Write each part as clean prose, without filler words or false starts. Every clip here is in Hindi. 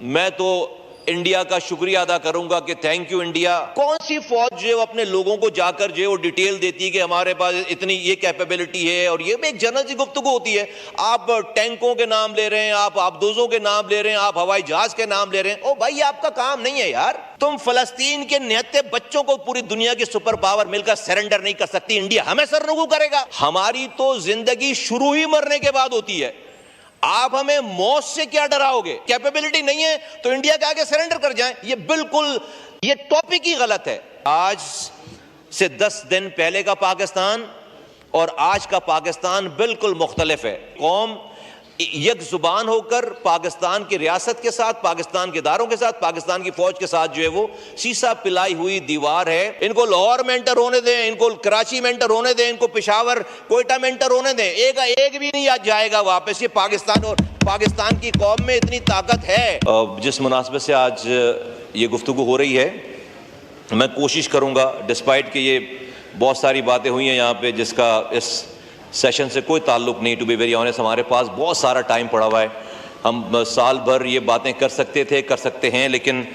मैं तो इंडिया का शुक्रिया अदा करूंगा कि थैंक यू इंडिया। कौन सी फौज जो अपने लोगों को जाकर जो वो डिटेल देती है कि हमारे पास इतनी ये कैपेबिलिटी है, और ये भी एक जनरल सी गुफ्तगू होती है। आप टैंकों के नाम ले रहे हैं, आप आबदोजों के नाम ले रहे हैं, आप हवाई जहाज के नाम ले रहे हैं। ओ भाई, आपका काम नहीं है यार। तुम फलस्तीन के निहत्ते बच्चों को पूरी दुनिया की सुपर पावर मिलकर सरेंडर नहीं कर सकती। इंडिया हमें सरनगू करेगा? हमारी तो जिंदगी शुरू ही मरने के बाद होती है। आप हमें मौत से क्या डराओगे? कैपेबिलिटी नहीं है तो इंडिया के आगे सरेंडर कर जाएं। ये बिल्कुल, ये टॉपिक ही गलत है। आज से 10 दिन पहले का पाकिस्तान और आज का पाकिस्तान बिल्कुल मुख्तलिफ है। कौम एक जुबान होकर पाकिस्तान की रियासत के साथ, पाकिस्तान के इदारों के साथ, पाकिस्तान की फौज के साथ जो है वो शीशा पिलाई हुई दीवार है। इनको लाहौर में एंटर होने दें, इनको कराची में एंटर होने दें, इनको पेशावर कोयटा में एंटर होने दें, एक भी नहीं आज जाएगा वापस। ये पाकिस्तान और पाकिस्तान की कौम में इतनी ताकत है। जिस मुनासिबत से आज ये गुफ्तगू हो रही है, मैं कोशिश करूंगा, डिस्पाइट कि ये बहुत सारी बातें हुई हैं यहाँ पे जिसका इस सेशन से कोई ताल्लुक नहीं, टू बी वेरी ऑनेस्ट। हमारे पास बहुत सारा टाइम पड़ा हुआ है, हम साल भर ये बातें कर सकते थे, कर सकते हैं, लेकिन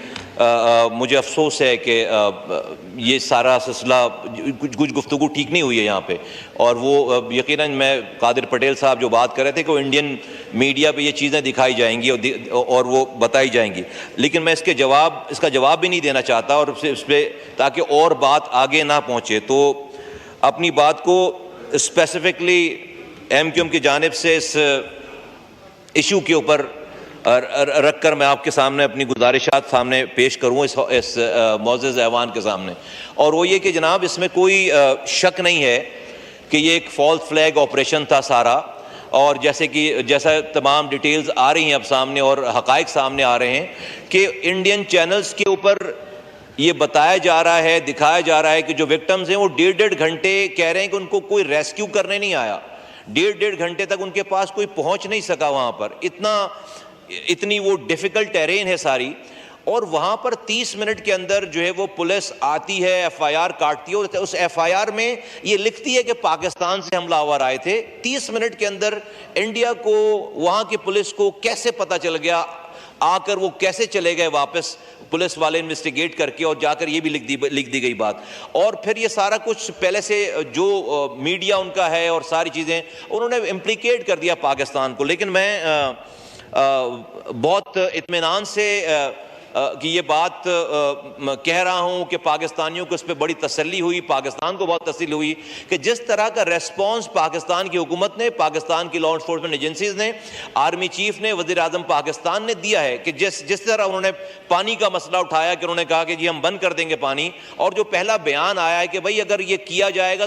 मुझे अफसोस है कि ये सारा सिलसिला कुछ गुफ्तगू ठीक नहीं हुई है यहाँ पे। और वो यकीनन मैं कादिर पटेल साहब जो बात कर रहे थे कि वो इंडियन मीडिया पे ये चीज़ें दिखाई जाएंगी और वो बताई जाएंगी, लेकिन मैं इसका जवाब भी नहीं देना चाहता, और इस पर ताकि और बात आगे ना पहुँचे, तो अपनी बात को स्पेसिफिकली MQM की जानिब से इस इशू के ऊपर रख कर मैं आपके सामने अपनी गुजारिशात सामने पेश करूँ इस मौजूद ऐवान के सामने। और वो ये कि जनाब, इसमें कोई शक नहीं है कि ये एक फॉल्स फ्लैग ऑपरेशन था सारा, और जैसा तमाम डिटेल्स आ रही हैं अब सामने और हकाइक सामने आ रहे हैं कि इंडियन चैनल्स के ऊपर ये बताया जा रहा है, दिखाया जा रहा है कि जो विक्टिम्स हैं वो 1.5 घंटे कह रहे हैं कि उनको कोई रेस्क्यू करने नहीं आया। 1.5 घंटे तक उनके पास कोई पहुंच नहीं सका वहां पर। इतनी वो डिफिकल्ट टेरेन है सारी, और वहां पर 30 मिनट के अंदर जो है वो पुलिस आती है, FIR काटती है, और उस FIR में ये लिखती है कि पाकिस्तान से हमलावर आए थे। 30 मिनट के अंदर इंडिया को, वहां की पुलिस को कैसे पता चल गया, आकर वो कैसे चले गए वापस, पुलिस वाले इन्वेस्टिगेट करके, और जाकर ये भी लिख दी गई बात। और फिर ये सारा कुछ पहले से जो मीडिया उनका है और सारी चीज़ें उन्होंने इम्प्लीकेट कर दिया पाकिस्तान को। लेकिन मैं बहुत इत्मीनान से कि ये बात कह रहा हूं कि पाकिस्तानियों को इस पर बड़ी तसल्ली हुई, पाकिस्तान को बहुत तसल्ली हुई कि जिस तरह का रेस्पॉन्स पाकिस्तान की हुकूमत ने, पाकिस्तान की लॉ एनफोर्समेंट एजेंसीज ने, आर्मी चीफ ने, वज़ीर आज़म पाकिस्तान ने दिया है कि जिस तरह उन्होंने पानी का मसला उठाया कि उन्होंने कहा कि जी हम बंद कर देंगे पानी, और जो पहला बयान आया है कि भाई अगर ये किया जाएगा तो